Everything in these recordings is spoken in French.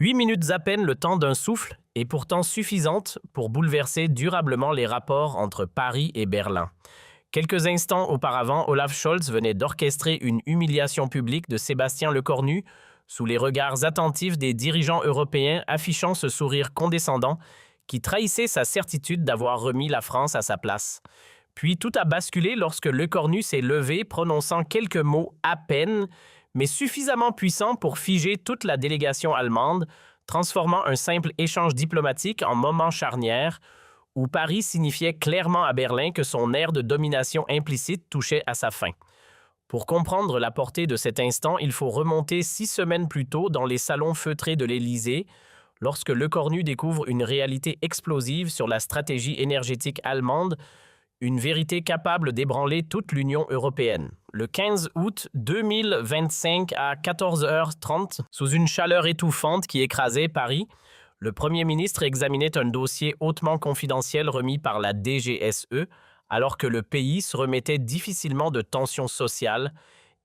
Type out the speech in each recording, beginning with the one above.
8 minutes à peine le temps d'un souffle et pourtant suffisante pour bouleverser durablement les rapports entre Paris et Berlin. Quelques instants auparavant, Olaf Scholz venait d'orchestrer une humiliation publique de Sébastien Lecornu sous les regards attentifs des dirigeants européens affichant ce sourire condescendant qui trahissait sa certitude d'avoir remis la France à sa place. Puis tout a basculé lorsque Lecornu s'est levé, prononçant quelques mots à peine, mais suffisamment puissants pour figer toute la délégation allemande, transformant un simple échange diplomatique en moment charnière, où Paris signifiait clairement à Berlin que son ère de domination implicite touchait à sa fin. Pour comprendre la portée de cet instant, il faut remonter 6 semaines plus tôt dans les salons feutrés de l'Élysée, lorsque Lecornu découvre une réalité explosive sur la stratégie énergétique allemande, une vérité capable d'ébranler toute l'Union européenne. Le 15 août 2025 à 14h30, sous une chaleur étouffante qui écrasait Paris, le Premier ministre examinait un dossier hautement confidentiel remis par la DGSE, alors que le pays se remettait difficilement de tensions sociales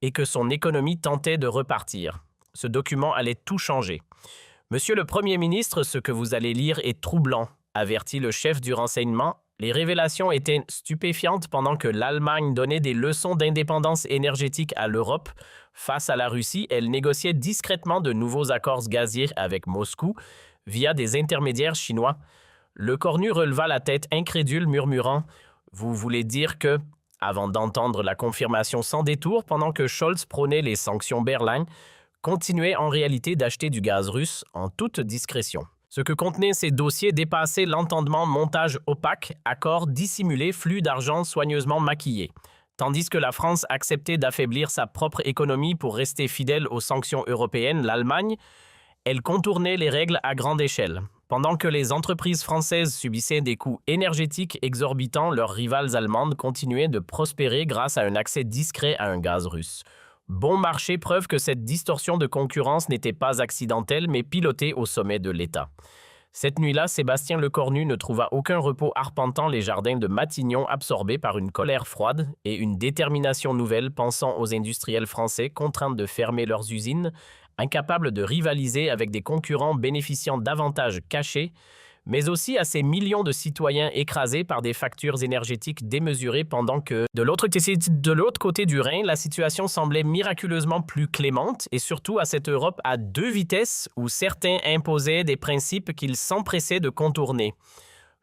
et que son économie tentait de repartir. Ce document allait tout changer. « Monsieur le Premier ministre, ce que vous allez lire est troublant », avertit le chef du renseignement. Les révélations étaient stupéfiantes pendant que l'Allemagne donnait des leçons d'indépendance énergétique à l'Europe. Face à la Russie, elle négociait discrètement de nouveaux accords gaziers avec Moscou via des intermédiaires chinois. Lecornu releva la tête incrédule, murmurant « Vous voulez dire que… » avant d'entendre la confirmation sans détour pendant que Scholz prônait les sanctions Berlin, continuait en réalité d'acheter du gaz russe en toute discrétion. Ce que contenaient ces dossiers dépassait l'entendement montage opaque, accord dissimulé, flux d'argent soigneusement maquillé. Tandis que la France acceptait d'affaiblir sa propre économie pour rester fidèle aux sanctions européennes, l'Allemagne, elle contournait les règles à grande échelle. Pendant que les entreprises françaises subissaient des coûts énergétiques exorbitants, leurs rivales allemandes continuaient de prospérer grâce à un accès discret à un gaz russe. Bon marché, preuve que cette distorsion de concurrence n'était pas accidentelle, mais pilotée au sommet de l'État. Cette nuit-là, Sébastien Lecornu ne trouva aucun repos arpentant les jardins de Matignon absorbés par une colère froide et une détermination nouvelle pensant aux industriels français contraints de fermer leurs usines, incapables de rivaliser avec des concurrents bénéficiant d'avantages cachés, mais aussi à ces millions de citoyens écrasés par des factures énergétiques démesurées pendant que, de l'autre côté du Rhin, la situation semblait miraculeusement plus clémente et surtout à cette Europe à deux vitesses où certains imposaient des principes qu'il s'empressait de contourner.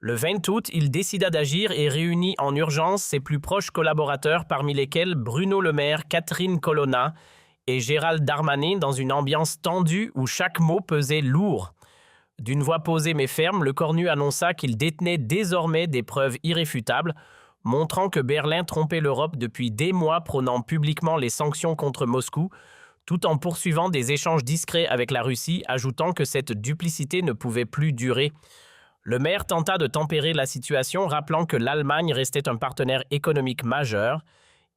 Le 20 août, il décida d'agir et réunit en urgence ses plus proches collaborateurs parmi lesquels Bruno Le Maire, Catherine Colonna et Gérald Darmanin dans une ambiance tendue où chaque mot pesait lourd. D'une voix posée mais ferme, Lecornu annonça qu'il détenait désormais des preuves irréfutables, montrant que Berlin trompait l'Europe depuis des mois, prônant publiquement les sanctions contre Moscou, tout en poursuivant des échanges discrets avec la Russie, ajoutant que cette duplicité ne pouvait plus durer. Le maire tenta de tempérer la situation, rappelant que l'Allemagne restait un partenaire économique majeur,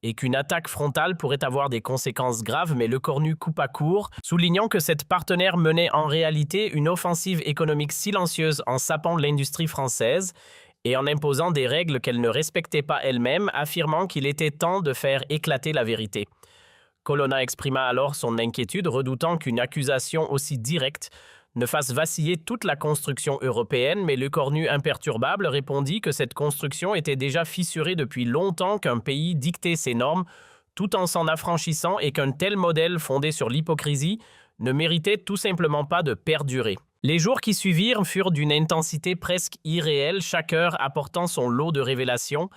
et qu'une attaque frontale pourrait avoir des conséquences graves, mais Lecornu coupa court, soulignant que cette partenaire menait en réalité une offensive économique silencieuse en sapant l'industrie française et en imposant des règles qu'elle ne respectait pas elle-même, affirmant qu'il était temps de faire éclater la vérité. Colonna exprima alors son inquiétude, redoutant qu'une accusation aussi directe ne fasse vaciller toute la construction européenne, mais Lecornu imperturbable répondit que cette construction était déjà fissurée depuis longtemps, qu'un pays dictait ses normes tout en s'en affranchissant et qu'un tel modèle fondé sur l'hypocrisie ne méritait tout simplement pas de perdurer. Les jours qui suivirent furent d'une intensité presque irréelle, chaque heure apportant son lot de révélations,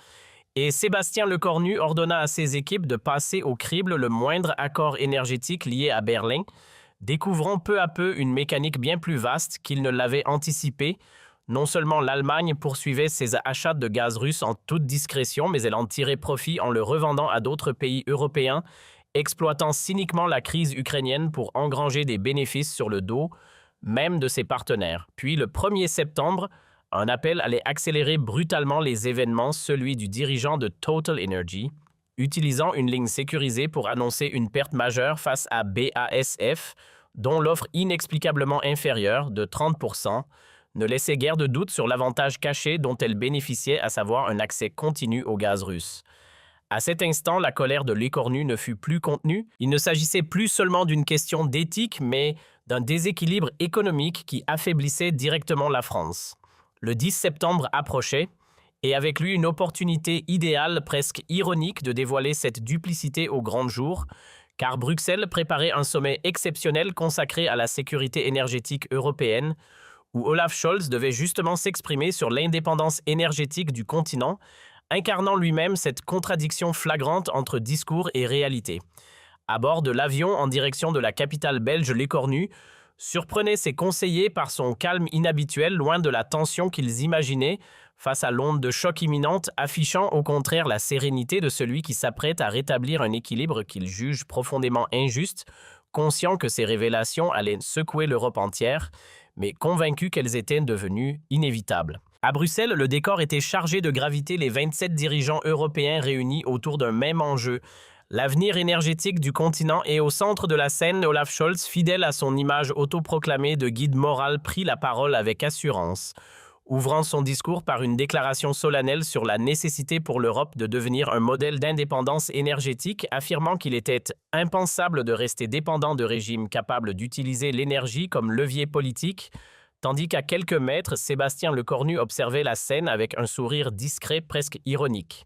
et Sébastien Lecornu ordonna à ses équipes de passer au crible le moindre accord énergétique lié à Berlin, découvrant peu à peu une mécanique bien plus vaste qu'il ne l'avait anticipé. Non seulement l'Allemagne poursuivait ses achats de gaz russe en toute discrétion, mais elle en tirait profit en le revendant à d'autres pays européens, exploitant cyniquement la crise ukrainienne pour engranger des bénéfices sur le dos, même de ses partenaires. Puis le 1er septembre, un appel allait accélérer brutalement les événements, celui du dirigeant de Total Energy, utilisant une ligne sécurisée pour annoncer une perte majeure face à BASF, dont l'offre inexplicablement inférieure de 30% ne laissait guère de doute sur l'avantage caché dont elle bénéficiait, à savoir un accès continu au gaz russe. À cet instant, la colère de Lecornu ne fut plus contenue. Il ne s'agissait plus seulement d'une question d'éthique, mais d'un déséquilibre économique qui affaiblissait directement la France. Le 10 septembre approchait, et avec lui une opportunité idéale, presque ironique, de dévoiler cette duplicité au grand jour, car Bruxelles préparait un sommet exceptionnel consacré à la sécurité énergétique européenne, où Olaf Scholz devait justement s'exprimer sur l'indépendance énergétique du continent, incarnant lui-même cette contradiction flagrante entre discours et réalité. À bord de l'avion en direction de la capitale belge l'Écornu, surprenait ses conseillers par son calme inhabituel, loin de la tension qu'ils imaginaient face à l'onde de choc imminente, affichant au contraire la sérénité de celui qui s'apprête à rétablir un équilibre qu'il juge profondément injuste, conscient que ces révélations allaient secouer l'Europe entière, mais convaincu qu'elles étaient devenues inévitables. À Bruxelles, le décor était chargé de gravité, les 27 dirigeants européens réunis autour d'un même enjeu. L'avenir énergétique du continent, et au centre de la scène, Olaf Scholz, fidèle à son image autoproclamée de guide moral, prit la parole avec assurance, ouvrant son discours par une déclaration solennelle sur la nécessité pour l'Europe de devenir un modèle d'indépendance énergétique, affirmant qu'il était impensable de rester dépendant de régimes capables d'utiliser l'énergie comme levier politique, tandis qu'à quelques mètres, Sébastien Lecornu observait la scène avec un sourire discret, presque ironique.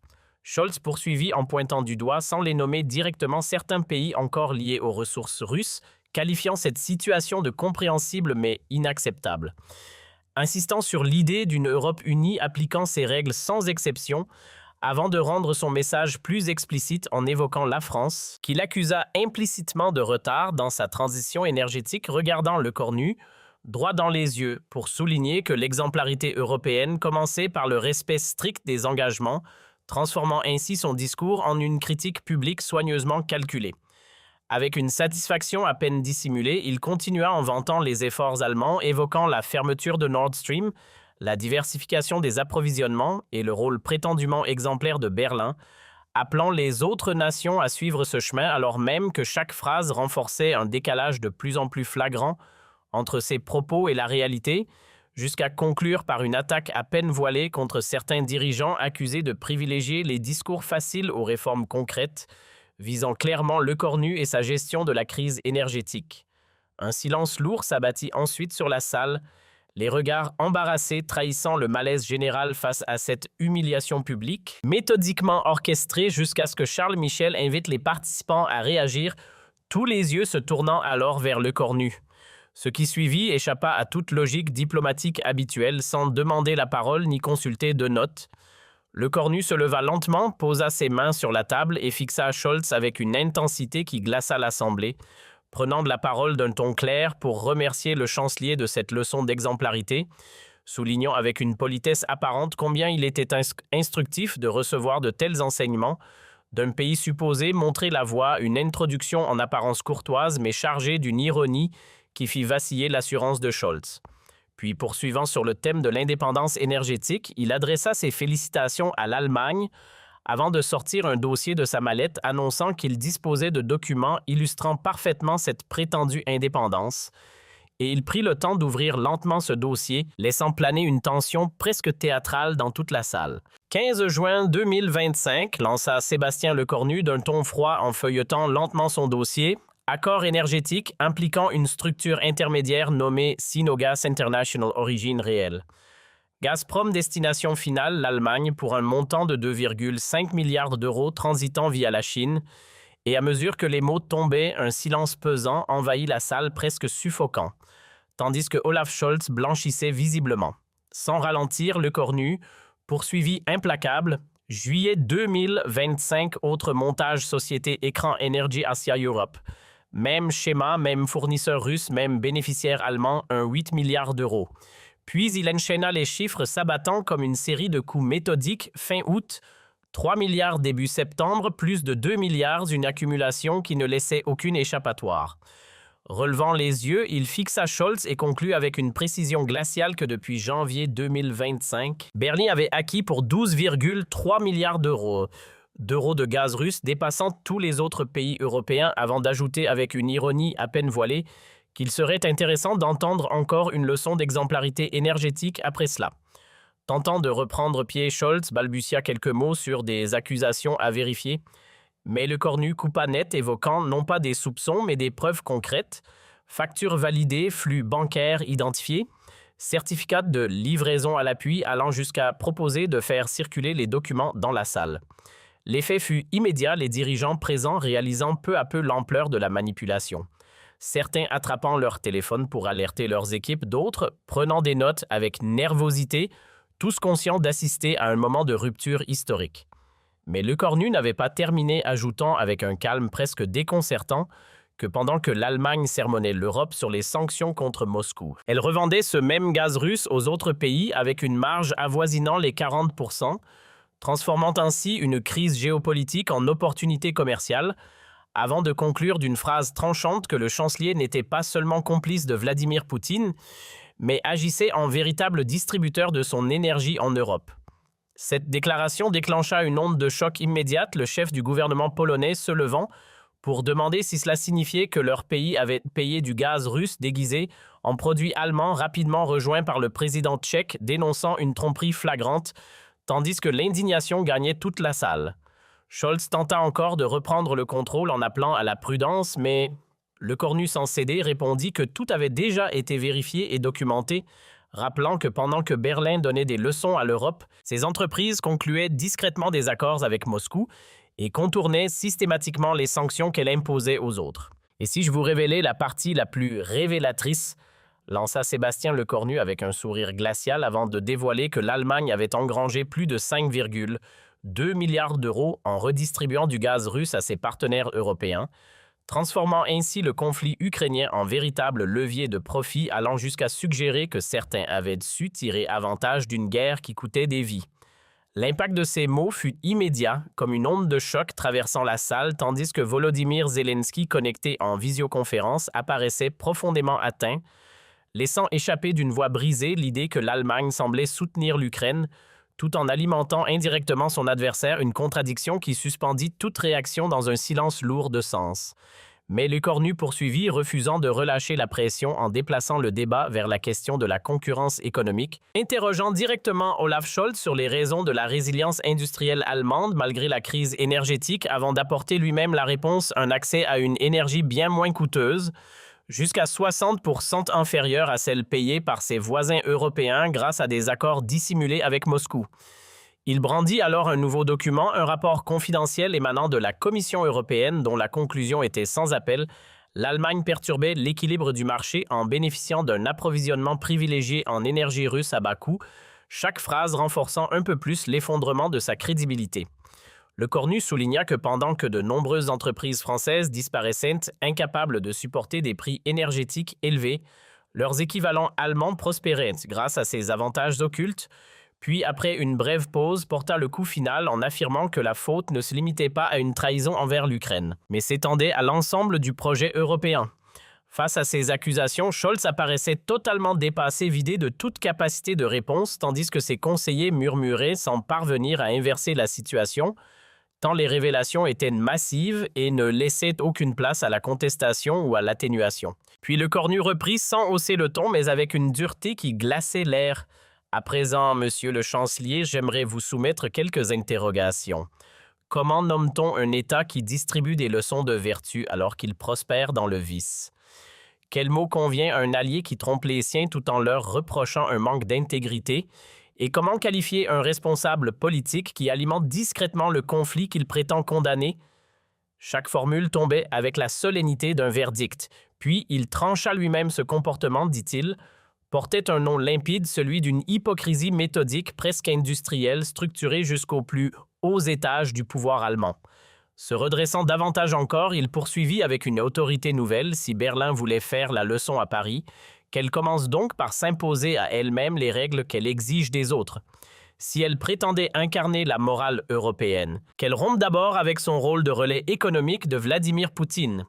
Scholz poursuivit en pointant du doigt, sans les nommer directement, certains pays encore liés aux ressources russes, qualifiant cette situation de compréhensible mais inacceptable. Insistant sur l'idée d'une Europe unie appliquant ses règles sans exception, avant de rendre son message plus explicite en évoquant la France, qu'il accusa implicitement de retard dans sa transition énergétique, regardant Lecornu droit dans les yeux pour souligner que l'exemplarité européenne commençait par le respect strict des engagements, transformant ainsi son discours en une critique publique soigneusement calculée. Avec une satisfaction à peine dissimulée, il continua en vantant les efforts allemands, évoquant la fermeture de Nord Stream, la diversification des approvisionnements et le rôle prétendument exemplaire de Berlin, appelant les autres nations à suivre ce chemin alors même que chaque phrase renforçait un décalage de plus en plus flagrant entre ses propos et la réalité, jusqu'à conclure par une attaque à peine voilée contre certains dirigeants accusés de privilégier les discours faciles aux réformes concrètes, visant clairement Lecornu et sa gestion de la crise énergétique. Un silence lourd s'abattit ensuite sur la salle, les regards embarrassés trahissant le malaise général face à cette humiliation publique, méthodiquement orchestrée jusqu'à ce que Charles Michel invite les participants à réagir, tous les yeux se tournant alors vers Lecornu. Ce qui suivit échappa à toute logique diplomatique habituelle, sans demander la parole ni consulter de notes. Lecornu se leva lentement, posa ses mains sur la table et fixa Scholz avec une intensité qui glaça l'Assemblée, prenant de la parole d'un ton clair pour remercier le chancelier de cette leçon d'exemplarité, soulignant avec une politesse apparente combien il était instructif de recevoir de tels enseignements d'un pays supposé montrer la voie, une introduction en apparence courtoise mais chargée d'une ironie qui fit vaciller l'assurance de Scholz. Puis, poursuivant sur le thème de l'indépendance énergétique, il adressa ses félicitations à l'Allemagne avant de sortir un dossier de sa mallette annonçant qu'il disposait de documents illustrant parfaitement cette prétendue indépendance, et il prit le temps d'ouvrir lentement ce dossier, laissant planer une tension presque théâtrale dans toute la salle. 15 juin 2025, lança Sébastien Lecornu d'un ton froid en feuilletant lentement son dossier. Accord énergétique impliquant une structure intermédiaire nommée Sinogas International Origine Réelle. Gazprom destination finale, l'Allemagne, pour un montant de 2,5 milliards d'euros transitant via la Chine. Et à mesure que les mots tombaient, un silence pesant envahit la salle presque suffocant, tandis que Olaf Scholz blanchissait visiblement. Sans ralentir, Lecornu poursuivit implacable. Juillet 2025, autre montage société Écran Energy Asia Europe. Même schéma, même fournisseur russe, même bénéficiaire allemand, un 8 milliards d'euros. Puis il enchaîna les chiffres s'abattant comme une série de coups méthodiques fin août, 3 milliards début septembre, plus de 2 milliards, une accumulation qui ne laissait aucune échappatoire. Relevant les yeux, il fixa Scholz et conclut avec une précision glaciale que depuis janvier 2025, Berlin avait acquis pour 12,3 milliards d'euros de gaz russe, dépassant tous les autres pays européens, avant d'ajouter avec une ironie à peine voilée qu'il serait intéressant d'entendre encore une leçon d'exemplarité énergétique après cela. Tentant de reprendre pied, Scholz balbutia quelques mots sur des accusations à vérifier, mais Lecornu coupa net, évoquant non pas des soupçons mais des preuves concrètes, Factures validées, flux bancaires identifiés, certificat de livraison à l'appui allant jusqu'à proposer de faire circuler les documents dans la salle. L'effet fut immédiat, les dirigeants présents réalisant peu à peu l'ampleur de la manipulation. Certains attrapant leur téléphone pour alerter leurs équipes, d'autres prenant des notes avec nervosité, tous conscients d'assister à un moment de rupture historique. Mais Lecornu n'avait pas terminé, ajoutant avec un calme presque déconcertant que pendant que l'Allemagne sermonnait l'Europe sur les sanctions contre Moscou, elle revendait ce même gaz russe aux autres pays avec une marge avoisinant les 40%, transformant ainsi une crise géopolitique en opportunité commerciale, avant de conclure d'une phrase tranchante que le chancelier n'était pas seulement complice de Vladimir Poutine, mais agissait en véritable distributeur de son énergie en Europe. Cette déclaration déclencha une onde de choc immédiate, le chef du gouvernement polonais se levant pour demander si cela signifiait que leur pays avait payé du gaz russe déguisé en produit allemand rapidement rejoint par le président tchèque dénonçant une tromperie flagrante, tandis que l'indignation gagnait toute la salle. Scholz tenta encore de reprendre le contrôle en appelant à la prudence, mais Lecornu sans céder répondit que tout avait déjà été vérifié et documenté, rappelant que pendant que Berlin donnait des leçons à l'Europe, ses entreprises concluaient discrètement des accords avec Moscou et contournaient systématiquement les sanctions qu'elle imposait aux autres. « Et si je vous révélais la partie la plus révélatrice ?» lança Sébastien Lecornu avec un sourire glacial avant de dévoiler que l'Allemagne avait engrangé plus de 5,2 milliards d'euros en redistribuant du gaz russe à ses partenaires européens, transformant ainsi le conflit ukrainien en véritable levier de profit allant jusqu'à suggérer que certains avaient su tirer avantage d'une guerre qui coûtait des vies. L'impact de ces mots fut immédiat, comme une onde de choc traversant la salle, tandis que Volodymyr Zelensky, connecté en visioconférence, apparaissait profondément atteint, laissant échapper d'une voix brisée l'idée que l'Allemagne semblait soutenir l'Ukraine, tout en alimentant indirectement son adversaire, une contradiction qui suspendit toute réaction dans un silence lourd de sens. Mais Lecornu poursuivit, refusant de relâcher la pression en déplaçant le débat vers la question de la concurrence économique, interrogeant directement Olaf Scholz sur les raisons de la résilience industrielle allemande malgré la crise énergétique avant d'apporter lui-même la réponse, un accès à une énergie bien moins coûteuse, jusqu'à 60% inférieure à celle payée par ses voisins européens grâce à des accords dissimulés avec Moscou. Il brandit alors un nouveau document, un rapport confidentiel émanant de la Commission européenne dont la conclusion était sans appel. L'Allemagne perturbait l'équilibre du marché en bénéficiant d'un approvisionnement privilégié en énergie russe à bas coût, chaque phrase renforçant un peu plus l'effondrement de sa crédibilité. Lecornu souligna que pendant que de nombreuses entreprises françaises disparaissaient, incapables de supporter des prix énergétiques élevés, leurs équivalents allemands prospéraient grâce à ces avantages occultes, puis après une brève pause porta le coup final en affirmant que la faute ne se limitait pas à une trahison envers l'Ukraine, mais s'étendait à l'ensemble du projet européen. Face à ces accusations, Scholz apparaissait totalement dépassé, vidé de toute capacité de réponse, tandis que ses conseillers murmuraient sans parvenir à inverser la situation, tant les révélations étaient massives et ne laissaient aucune place à la contestation ou à l'atténuation. Puis Lecornu reprit sans hausser le ton, mais avec une dureté qui glaçait l'air. « À présent, monsieur le chancelier, j'aimerais vous soumettre quelques interrogations. Comment nomme-t-on un État qui distribue des leçons de vertu alors qu'il prospère dans le vice? Quel mot convient à un allié qui trompe les siens tout en leur reprochant un manque d'intégrité? Et comment qualifier un responsable politique qui alimente discrètement le conflit qu'il prétend condamner? » Chaque formule tombait avec la solennité d'un verdict. Puis il trancha lui-même ce comportement, dit-il, portait un nom limpide, celui d'une hypocrisie méthodique presque industrielle, structurée jusqu'aux plus hauts étages du pouvoir allemand. Se redressant davantage encore, il poursuivit avec une autorité nouvelle, si Berlin voulait faire la leçon à Paris, qu'elle commence donc par s'imposer à elle-même les règles qu'elle exige des autres. Si elle prétendait incarner la morale européenne, qu'elle rompe d'abord avec son rôle de relais économique de Vladimir Poutine.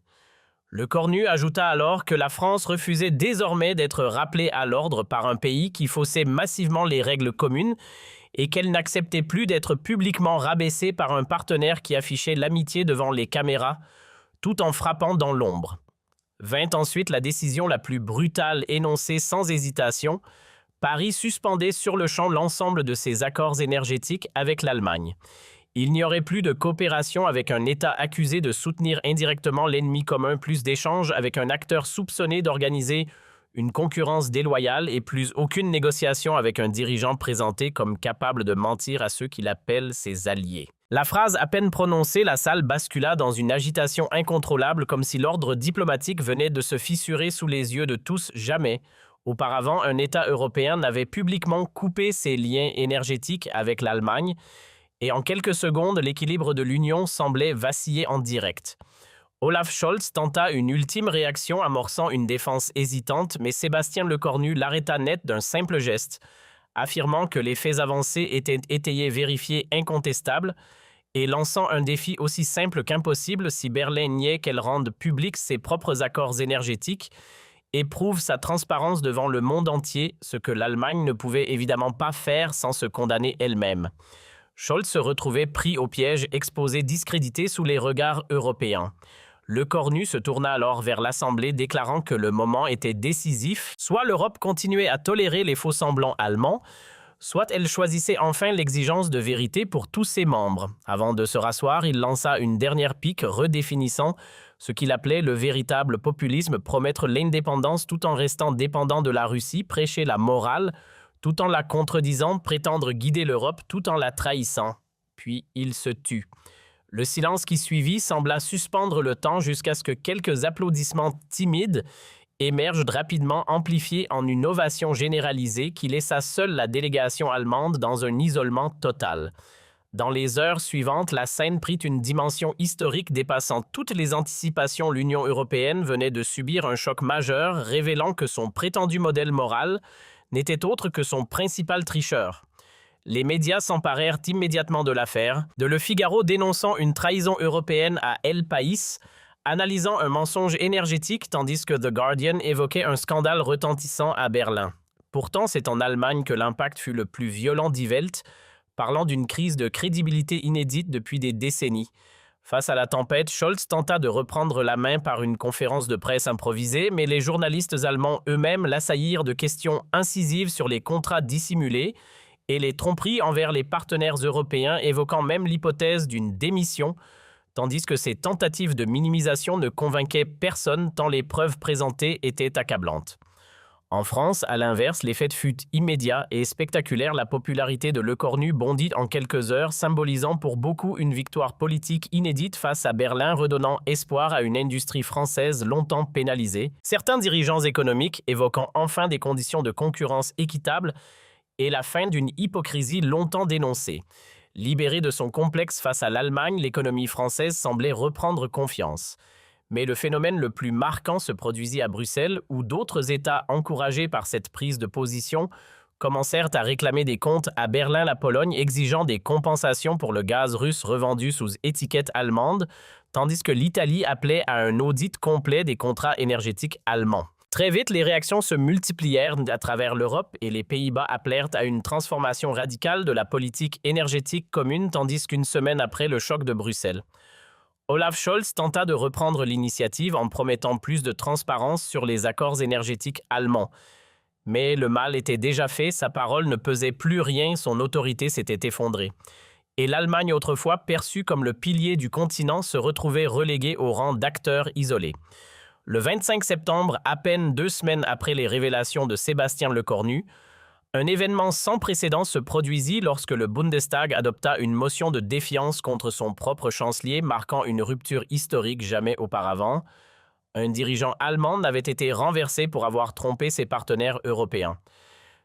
Lecornu ajouta alors que la France refusait désormais d'être rappelée à l'ordre par un pays qui faussait massivement les règles communes et qu'elle n'acceptait plus d'être publiquement rabaissée par un partenaire qui affichait l'amitié devant les caméras, tout en frappant dans l'ombre. Vint ensuite la décision la plus brutale énoncée sans hésitation. Paris suspendait sur le champ l'ensemble de ses accords énergétiques avec l'Allemagne. Il n'y aurait plus de coopération avec un État accusé de soutenir indirectement l'ennemi commun, plus d'échanges avec un acteur soupçonné d'organiser une concurrence déloyale et plus aucune négociation avec un dirigeant présenté comme capable de mentir à ceux qu'il appelle ses alliés. La phrase à peine prononcée, la salle bascula dans une agitation incontrôlable comme si l'ordre diplomatique venait de se fissurer sous les yeux de tous. Jamais, auparavant, un État européen n'avait publiquement coupé ses liens énergétiques avec l'Allemagne et en quelques secondes, l'équilibre de l'Union semblait vaciller en direct. Olaf Scholz tenta une ultime réaction amorçant une défense hésitante, mais Sébastien Lecornu l'arrêta net d'un simple geste, affirmant que les faits avancés étaient étayés, vérifiés, incontestables, et lançant un défi aussi simple qu'impossible si Berlin niait qu'elle rende publics ses propres accords énergétiques et prouve sa transparence devant le monde entier, ce que l'Allemagne ne pouvait évidemment pas faire sans se condamner elle-même. Scholz se retrouvait pris au piège, exposé, discrédité sous les regards européens. Lecornu se tourna alors vers l'Assemblée, déclarant que le moment était décisif. Soit l'Europe continuait à tolérer les faux-semblants allemands, soit elle choisissait enfin l'exigence de vérité pour tous ses membres. Avant de se rasseoir, il lança une dernière pique redéfinissant ce qu'il appelait le véritable populisme, promettre l'indépendance tout en restant dépendant de la Russie, prêcher la morale tout en la contredisant, prétendre guider l'Europe tout en la trahissant. Puis il se tut. Le silence qui suivit sembla suspendre le temps jusqu'à ce que quelques applaudissements timides émergent rapidement, amplifiés en une ovation généralisée qui laissa seule la délégation allemande dans un isolement total. Dans les heures suivantes, la scène prit une dimension historique dépassant toutes les anticipations. L'Union européenne venait de subir un choc majeur, révélant que son prétendu modèle moral n'était autre que son principal tricheur. Les médias s'emparèrent immédiatement de l'affaire, de Le Figaro dénonçant une trahison européenne à El País, analysant un mensonge énergétique, tandis que The Guardian évoquait un scandale retentissant à Berlin. Pourtant, c'est en Allemagne que l'impact fut le plus violent Die Welt, parlant d'une crise de crédibilité inédite depuis des décennies. Face à la tempête, Scholz tenta de reprendre la main par une conférence de presse improvisée, mais les journalistes allemands eux-mêmes l'assaillirent de questions incisives sur les contrats dissimulés et les tromperies envers les partenaires européens, évoquant même l'hypothèse d'une démission, tandis que ces tentatives de minimisation ne convainquaient personne tant les preuves présentées étaient accablantes. En France, à l'inverse, l'effet fut immédiat et spectaculaire. La popularité de Lecornu bondit en quelques heures, symbolisant pour beaucoup une victoire politique inédite face à Berlin, redonnant espoir à une industrie française longtemps pénalisée. Certains dirigeants économiques évoquant enfin des conditions de concurrence équitables et la fin d'une hypocrisie longtemps dénoncée. Libérée de son complexe face à l'Allemagne, l'économie française semblait reprendre confiance. Mais le phénomène le plus marquant se produisit à Bruxelles, où d'autres États encouragés par cette prise de position commencèrent à réclamer des comptes. À Berlin, la Pologne exigeant des compensations pour le gaz russe revendu sous étiquette allemande, tandis que l'Italie appelait à un audit complet des contrats énergétiques allemands. Très vite, les réactions se multiplièrent à travers l'Europe et les Pays-Bas appelèrent à une transformation radicale de la politique énergétique commune, tandis qu'une semaine après le choc de Bruxelles, Olaf Scholz tenta de reprendre l'initiative en promettant plus de transparence sur les accords énergétiques allemands. Mais le mal était déjà fait, sa parole ne pesait plus rien, son autorité s'était effondrée. Et l'Allemagne, autrefois perçue comme le pilier du continent, se retrouvait reléguée au rang d'acteur isolé. Le 25 septembre, à peine 2 semaines après les révélations de Sébastien Lecornu, un événement sans précédent se produisit lorsque le Bundestag adopta une motion de défiance contre son propre chancelier, marquant une rupture historique jamais auparavant. Un dirigeant allemand avait été renversé pour avoir trompé ses partenaires européens.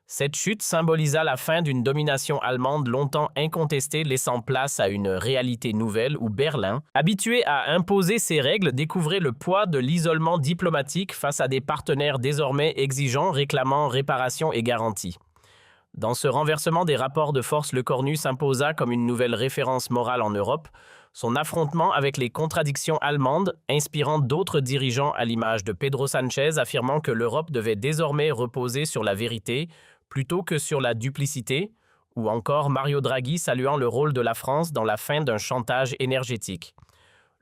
Cette chute symbolisa la fin d'une domination allemande longtemps incontestée, laissant place à une réalité nouvelle où Berlin, habitué à imposer ses règles, découvrait le poids de l'isolement diplomatique face à des partenaires désormais exigeants, réclamant réparation et garantie. Dans ce renversement des rapports de force, Lecornu s'imposa comme une nouvelle référence morale en Europe, son affrontement avec les contradictions allemandes inspirant d'autres dirigeants à l'image de Pedro Sánchez, affirmant que l'Europe devait désormais reposer sur la vérité plutôt que sur la duplicité, ou encore Mario Draghi saluant le rôle de la France dans la fin d'un chantage énergétique.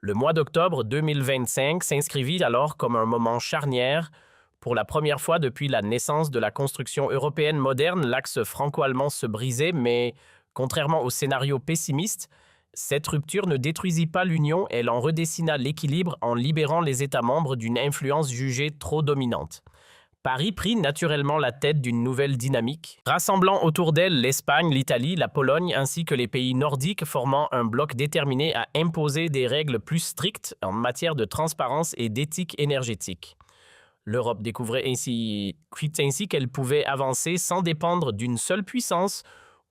Le mois d'octobre 2025 s'inscrivit alors comme un moment charnière. Pour la première fois depuis la naissance de la construction européenne moderne, l'axe franco-allemand se brisait, mais contrairement au scénario pessimiste, Cette rupture ne détruisit pas l'Union, elle en redessina l'équilibre en libérant les États membres d'une influence jugée trop dominante. Paris prit naturellement la tête d'une nouvelle dynamique, rassemblant autour d'elle l'Espagne, l'Italie, la Pologne ainsi que les pays nordiques formant un bloc déterminé à imposer des règles plus strictes en matière de transparence et d'éthique énergétique. L'Europe découvrait ainsi qu'elle pouvait avancer sans dépendre d'une seule puissance,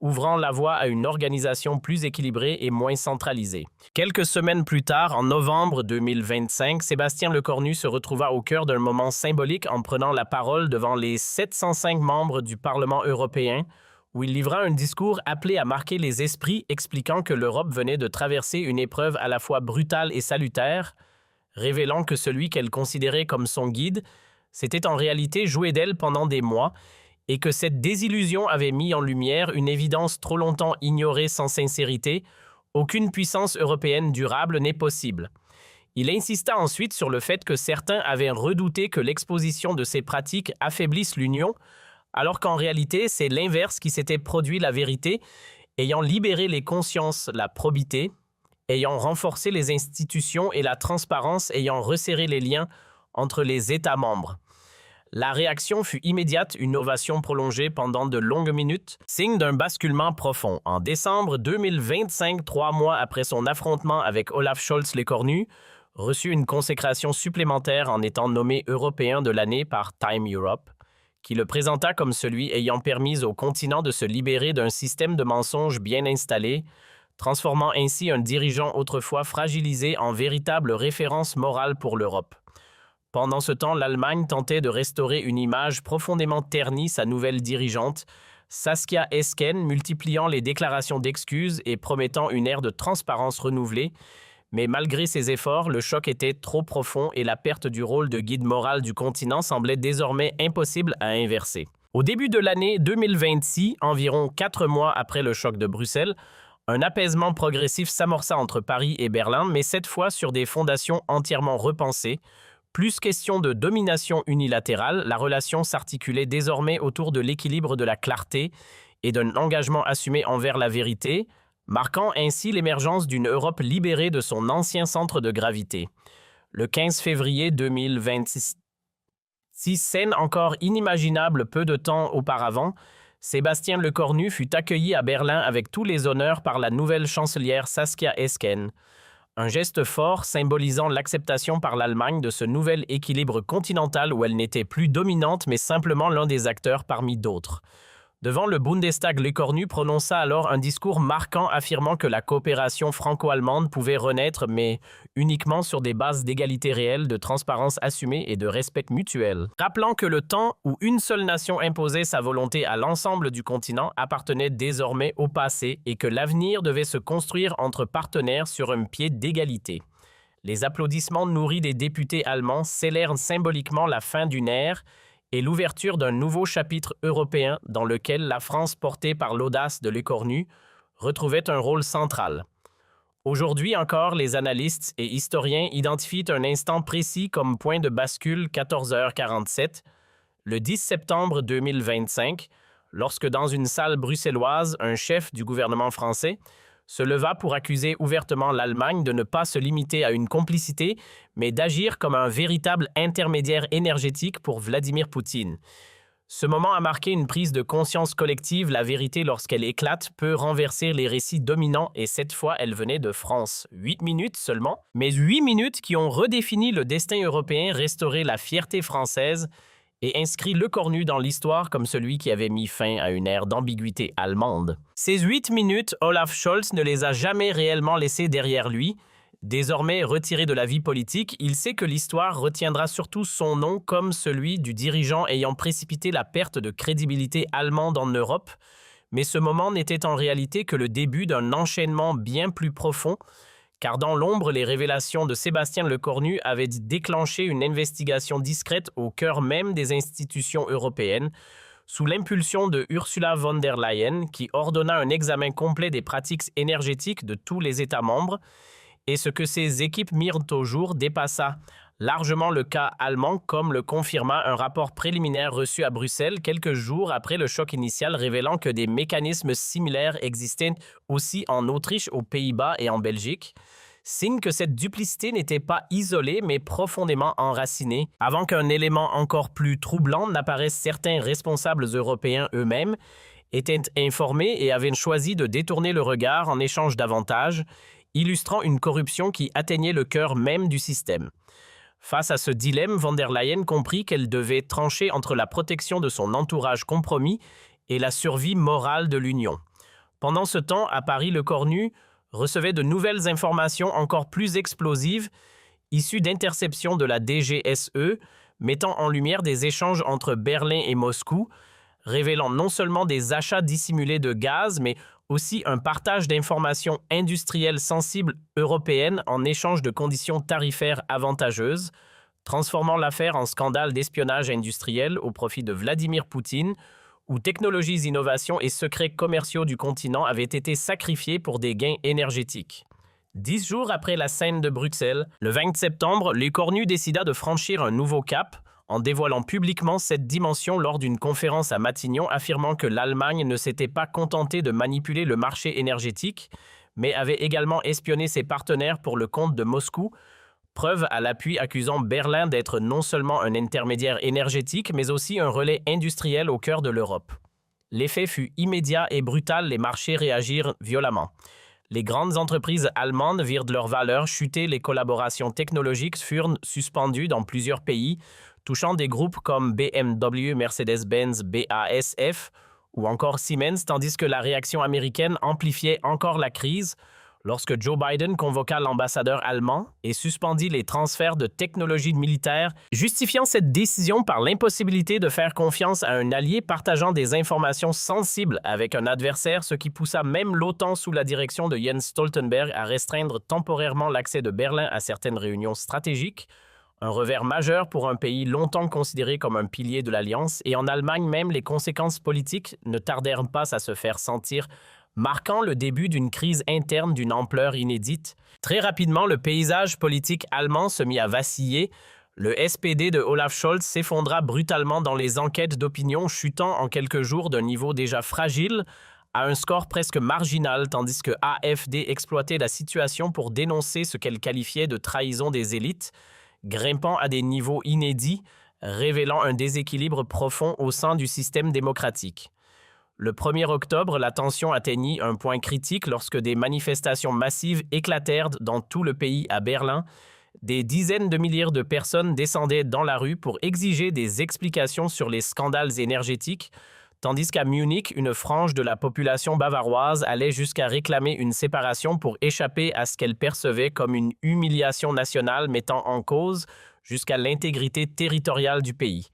ouvrant la voie à une organisation plus équilibrée et moins centralisée. Quelques semaines plus tard, en novembre 2025, Sébastien Lecornu se retrouva au cœur d'un moment symbolique en prenant la parole devant les 705 membres du Parlement européen, où il livra un discours appelé à marquer les esprits, expliquant que l'Europe venait de traverser une épreuve à la fois brutale et salutaire, révélant que celui qu'elle considérait comme son guide s'était en réalité joué d'elle pendant des mois, et que cette désillusion avait mis en lumière une évidence trop longtemps ignorée sans sincérité: aucune puissance européenne durable n'est possible. Il insista ensuite sur le fait que certains avaient redouté que l'exposition de ces pratiques affaiblisse l'Union, alors qu'en réalité, c'est l'inverse qui s'était produit: la vérité, ayant libéré les consciences, la probité, ayant renforcé les institutions et la transparence, ayant resserré les liens entre les États membres. La réaction fut immédiate, une ovation prolongée pendant de longues minutes, signe d'un basculement profond. En décembre 2025, 3 mois après son affrontement avec Olaf Scholz Lecornu, reçut une consécration supplémentaire en étant nommé Européen de l'année par Time Europe, qui le présenta comme celui ayant permis au continent de se libérer d'un système de mensonges bien installé, transformant ainsi un dirigeant autrefois fragilisé en véritable référence morale pour l'Europe. Pendant ce temps, l'Allemagne tentait de restaurer une image profondément ternie sa nouvelle dirigeante, Saskia Esken, multipliant les déclarations d'excuses et promettant une ère de transparence renouvelée. Mais malgré ses efforts, le choc était trop profond et la perte du rôle de guide moral du continent semblait désormais impossible à inverser. Au début de l'année 2026, environ 4 mois après le choc de Bruxelles, un apaisement progressif s'amorça entre Paris et Berlin, mais cette fois sur des fondations entièrement repensées. Plus question de domination unilatérale, la relation s'articulait désormais autour de l'équilibre de la clarté et d'un engagement assumé envers la vérité, marquant ainsi l'émergence d'une Europe libérée de son ancien centre de gravité. Le 15 février 2026, scène encore inimaginable peu de temps auparavant, Sébastien Lecornu fut accueilli à Berlin avec tous les honneurs par la nouvelle chancelière Saskia Esken. Un geste fort symbolisant l'acceptation par l'Allemagne de ce nouvel équilibre continental où elle n'était plus dominante mais simplement l'un des acteurs parmi d'autres. Devant le Bundestag, Lecornu prononça alors un discours marquant affirmant que la coopération franco-allemande pouvait renaître mais uniquement sur des bases d'égalité réelle, de transparence assumée et de respect mutuel. Rappelant que le temps où une seule nation imposait sa volonté à l'ensemble du continent appartenait désormais au passé et que l'avenir devait se construire entre partenaires sur un pied d'égalité. Les applaudissements nourris des députés allemands scellèrent symboliquement la fin d'une ère et l'ouverture d'un nouveau chapitre européen dans lequel la France, portée par l'audace de Lecornu, retrouvait un rôle central. Aujourd'hui encore, les analystes et historiens identifient un instant précis comme point de bascule 14h47, le 10 septembre 2025, lorsque dans une salle bruxelloise, un chef du gouvernement français se leva pour accuser ouvertement l'Allemagne de ne pas se limiter à une complicité, mais d'agir comme un véritable intermédiaire énergétique pour Vladimir Poutine. Ce moment a marqué une prise de conscience collective. La vérité, lorsqu'elle éclate, peut renverser les récits dominants et cette fois, elle venait de France. 8 minutes seulement, mais 8 minutes qui ont redéfini le destin européen, restauré la fierté française et inscrit Lecornu dans l'histoire comme celui qui avait mis fin à une ère d'ambiguïté allemande. Ces 8 minutes, Olaf Scholz ne les a jamais réellement laissées derrière lui. Désormais retiré de la vie politique, il sait que l'histoire retiendra surtout son nom comme celui du dirigeant ayant précipité la perte de crédibilité allemande en Europe. Mais ce moment n'était en réalité que le début d'un enchaînement bien plus profond, car dans l'ombre, les révélations de Sébastien Lecornu avaient déclenché une investigation discrète au cœur même des institutions européennes, sous l'impulsion de Ursula von der Leyen, qui ordonna un examen complet des pratiques énergétiques de tous les États membres, et ce que ces équipes mirent au jour dépassa largement le cas allemand, comme le confirma un rapport préliminaire reçu à Bruxelles quelques jours après le choc initial, révélant que des mécanismes similaires existaient aussi en Autriche, aux Pays-Bas et en Belgique. Signe que cette duplicité n'était pas isolée mais profondément enracinée. Avant qu'un élément encore plus troublant n'apparaisse, certains responsables européens eux-mêmes étaient informés et avaient choisi de détourner le regard en échange d'avantages, illustrant une corruption qui atteignait le cœur même du système. Face à ce dilemme, von der Leyen comprit qu'elle devait trancher entre la protection de son entourage compromis et la survie morale de l'Union. Pendant ce temps, à Paris, le Cornu recevait de nouvelles informations encore plus explosives, issues d'interceptions de la DGSE, mettant en lumière des échanges entre Berlin et Moscou, révélant non seulement des achats dissimulés de gaz, mais aussi un partage d'informations industrielles sensibles européennes en échange de conditions tarifaires avantageuses, transformant l'affaire en scandale d'espionnage industriel au profit de Vladimir Poutine, où technologies, innovations et secrets commerciaux du continent avaient été sacrifiés pour des gains énergétiques. 10 jours après la scène de Bruxelles, le 20 septembre, Le Cornu décida de franchir un nouveau cap, en dévoilant publiquement cette dimension lors d'une conférence à Matignon, affirmant que l'Allemagne ne s'était pas contentée de manipuler le marché énergétique, mais avait également espionné ses partenaires pour le compte de Moscou, preuve à l'appui accusant Berlin d'être non seulement un intermédiaire énergétique, mais aussi un relais industriel au cœur de l'Europe. L'effet fut immédiat et brutal, les marchés réagirent violemment. Les grandes entreprises allemandes virent leurs valeurs chuter, les collaborations technologiques furent suspendues dans plusieurs pays, touchant des groupes comme BMW, Mercedes-Benz, BASF ou encore Siemens, tandis que la réaction américaine amplifiait encore la crise lorsque Joe Biden convoqua l'ambassadeur allemand et suspendit les transferts de technologies militaires, justifiant cette décision par l'impossibilité de faire confiance à un allié partageant des informations sensibles avec un adversaire, ce qui poussa même l'OTAN sous la direction de Jens Stoltenberg à restreindre temporairement l'accès de Berlin à certaines réunions stratégiques, un revers majeur pour un pays longtemps considéré comme un pilier de l'Alliance, et en Allemagne même, les conséquences politiques ne tardèrent pas à se faire sentir, marquant le début d'une crise interne d'une ampleur inédite. Très rapidement, le paysage politique allemand se mit à vaciller. Le SPD de Olaf Scholz s'effondra brutalement dans les enquêtes d'opinion, chutant en quelques jours d'un niveau déjà fragile à un score presque marginal, tandis que AfD exploitait la situation pour dénoncer ce qu'elle qualifiait de trahison des élites, grimpant à des niveaux inédits, révélant un déséquilibre profond au sein du système démocratique. Le 1er octobre, la tension atteignit un point critique lorsque des manifestations massives éclatèrent dans tout le pays. À Berlin, des dizaines de milliers de personnes descendaient dans la rue pour exiger des explications sur les scandales énergétiques, tandis qu'à Munich, une frange de la population bavaroise allait jusqu'à réclamer une séparation pour échapper à ce qu'elle percevait comme une humiliation nationale mettant en cause jusqu'à l'intégrité territoriale du pays.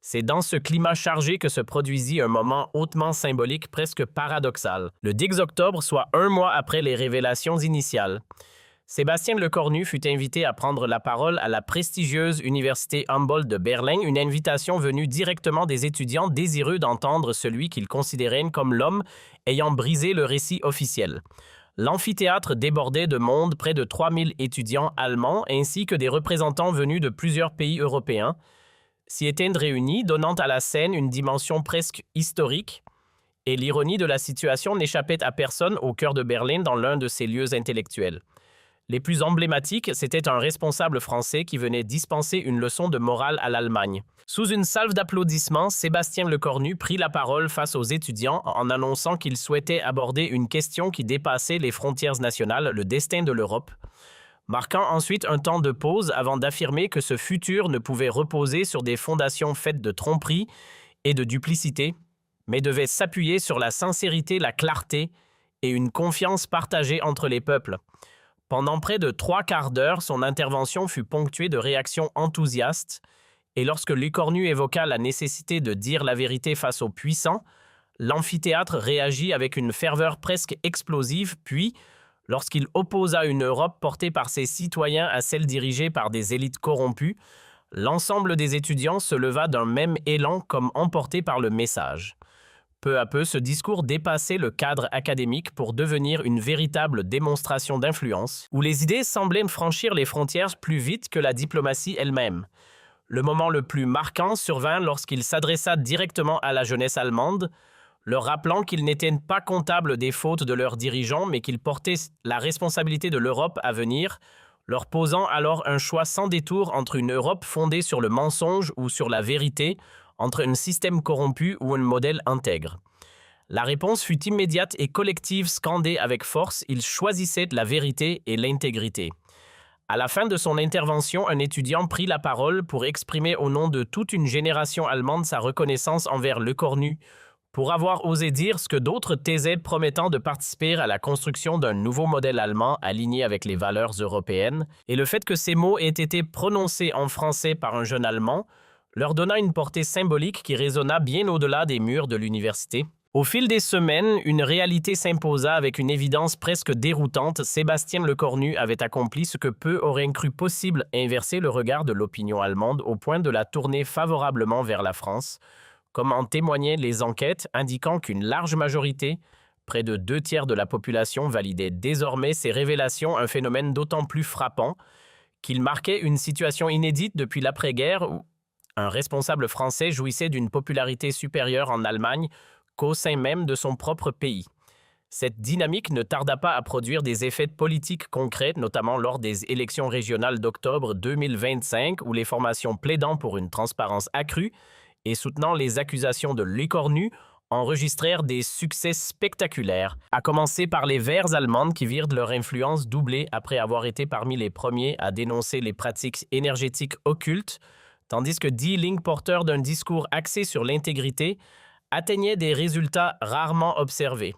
C'est dans ce climat chargé que se produisit un moment hautement symbolique, presque paradoxal. Le 10 octobre, soit un mois après les révélations initiales, Sébastien Lecornu fut invité à prendre la parole à la prestigieuse université Humboldt de Berlin, une invitation venue directement des étudiants désireux d'entendre celui qu'ils considéraient comme l'homme ayant brisé le récit officiel. L'amphithéâtre débordait de monde, près de 3000 étudiants allemands ainsi que des représentants venus de plusieurs pays européens s'y étaient réunis, donnant à la scène une dimension presque historique, et l'ironie de la situation n'échappait à personne au cœur de Berlin dans l'un de ces lieux intellectuels. Les plus emblématiques, c'était un responsable français qui venait dispenser une leçon de morale à l'Allemagne. Sous une salve d'applaudissements, Sébastien Lecornu prit la parole face aux étudiants en annonçant qu'il souhaitait aborder une question qui dépassait les frontières nationales, le destin de l'Europe, marquant ensuite un temps de pause avant d'affirmer que ce futur ne pouvait reposer sur des fondations faites de tromperie et de duplicité, mais devait s'appuyer sur la sincérité, la clarté et une confiance partagée entre les peuples. Pendant près de 3/4 d'heure, son intervention fut ponctuée de réactions enthousiastes, et lorsque Lecornu évoqua la nécessité de dire la vérité face aux puissants, l'amphithéâtre réagit avec une ferveur presque explosive, puis, lorsqu'il opposa une Europe portée par ses citoyens à celle dirigée par des élites corrompues, l'ensemble des étudiants se leva d'un même élan comme emporté par le message. Peu à peu, ce discours dépassait le cadre académique pour devenir une véritable démonstration d'influence, où les idées semblaient franchir les frontières plus vite que la diplomatie elle-même. Le moment le plus marquant survint lorsqu'il s'adressa directement à la jeunesse allemande, leur rappelant qu'ils n'étaient pas comptables des fautes de leurs dirigeants, mais qu'ils portaient la responsabilité de l'Europe à venir, leur posant alors un choix sans détour entre une Europe fondée sur le mensonge ou sur la vérité, entre un système corrompu ou un modèle intègre. La réponse fut immédiate et collective, scandée avec force, ils choisissaient la vérité et l'intégrité. À la fin de son intervention, un étudiant prit la parole pour exprimer au nom de toute une génération allemande sa reconnaissance envers Le Cornu, pour avoir osé dire ce que d'autres taisaient, promettant de participer à la construction d'un nouveau modèle allemand aligné avec les valeurs européennes, et le fait que ces mots aient été prononcés en français par un jeune Allemand leur donna une portée symbolique qui résonna bien au-delà des murs de l'université. Au fil des semaines, une réalité s'imposa avec une évidence presque déroutante. Sébastien Lecornu avait accompli ce que peu auraient cru possible, inverser le regard de l'opinion allemande au point de la tourner favorablement vers la France, comme en témoignaient les enquêtes indiquant qu'une large majorité, près de 2/3 de la population, validait désormais ces révélations, un phénomène d'autant plus frappant qu'il marquait une situation inédite depuis l'après-guerre où un responsable français jouissait d'une popularité supérieure en Allemagne qu'au sein même de son propre pays. Cette dynamique ne tarda pas à produire des effets politiques concrets, notamment lors des élections régionales d'octobre 2025, où les formations plaidant pour une transparence accrue et soutenant les accusations de Lecornu enregistrèrent des succès spectaculaires, à commencer par les Verts allemandes qui virent leur influence doubler après avoir été parmi les premiers à dénoncer les pratiques énergétiques occultes, tandis que Die Linke, porteur d'un discours axé sur l'intégrité, atteignait des résultats rarement observés.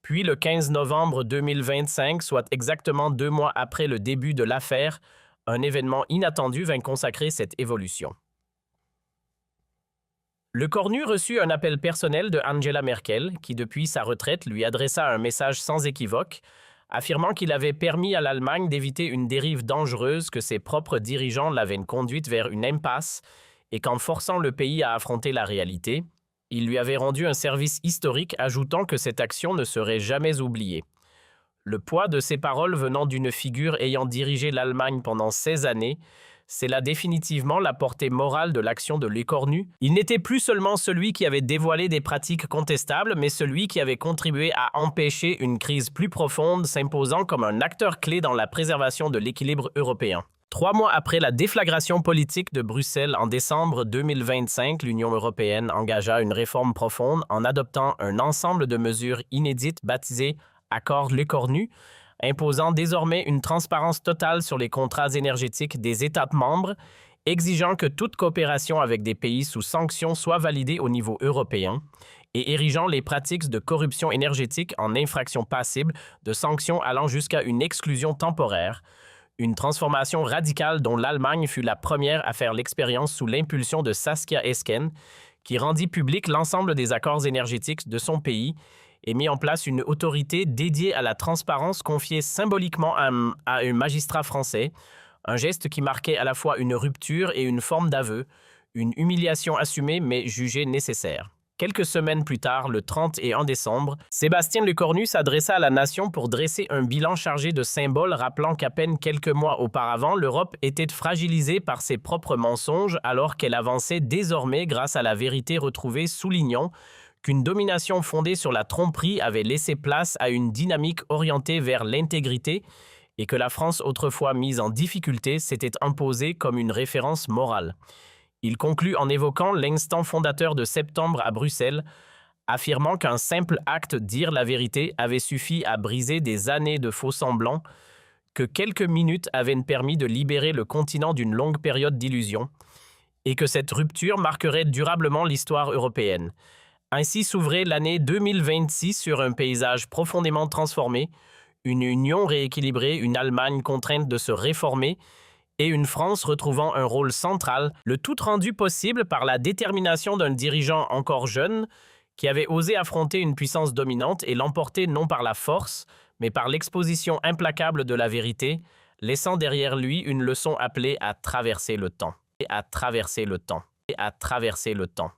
Puis le 15 novembre 2025, soit exactement 2 mois après le début de l'affaire, un événement inattendu vint consacrer cette évolution. Lecornu reçut un appel personnel de Angela Merkel, qui depuis sa retraite lui adressa un message sans équivoque, affirmant qu'il avait permis à l'Allemagne d'éviter une dérive dangereuse, que ses propres dirigeants l'avaient conduite vers une impasse et qu'en forçant le pays à affronter la réalité, il lui avait rendu un service historique, ajoutant que cette action ne serait jamais oubliée. Le poids de ces paroles venant d'une figure ayant dirigé l'Allemagne pendant 16 années, c'est là définitivement la portée morale de l'action de Lecornu. Il n'était plus seulement celui qui avait dévoilé des pratiques contestables, mais celui qui avait contribué à empêcher une crise plus profonde, s'imposant comme un acteur clé dans la préservation de l'équilibre européen. 3 mois après la déflagration politique de Bruxelles en décembre 2025, l'Union européenne engagea une réforme profonde en adoptant un ensemble de mesures inédites baptisées « Accord Lecornu », imposant désormais une transparence totale sur les contrats énergétiques des États membres, exigeant que toute coopération avec des pays sous sanctions soit validée au niveau européen et érigeant les pratiques de corruption énergétique en infractions passibles de sanctions allant jusqu'à une exclusion temporaire, une transformation radicale dont l'Allemagne fut la première à faire l'expérience sous l'impulsion de Saskia Esken, qui rendit public l'ensemble des accords énergétiques de son pays et mit en place une autorité dédiée à la transparence confiée symboliquement à un magistrat français, un geste qui marquait à la fois une rupture et une forme d'aveu, une humiliation assumée mais jugée nécessaire. Quelques semaines plus tard, le 31 décembre, Sébastien Lecornu s'adressa à la nation pour dresser un bilan chargé de symboles rappelant qu'à peine quelques mois auparavant, l'Europe était fragilisée par ses propres mensonges alors qu'elle avançait désormais grâce à la vérité retrouvée, soulignant qu'une domination fondée sur la tromperie avait laissé place à une dynamique orientée vers l'intégrité et que la France, autrefois mise en difficulté, s'était imposée comme une référence morale. Il conclut en évoquant l'instant fondateur de septembre à Bruxelles, affirmant qu'un simple acte, dire la vérité, avait suffi à briser des années de faux-semblants, que quelques minutes avaient permis de libérer le continent d'une longue période d'illusion, et que cette rupture marquerait durablement l'histoire européenne. Ainsi s'ouvrait l'année 2026 sur un paysage profondément transformé, une Union rééquilibrée, une Allemagne contrainte de se réformer et une France retrouvant un rôle central, le tout rendu possible par la détermination d'un dirigeant encore jeune qui avait osé affronter une puissance dominante et l'emporter non par la force, mais par l'exposition implacable de la vérité, laissant derrière lui une leçon appelée à traverser le temps. Et à traverser le temps. Et à traverser le temps.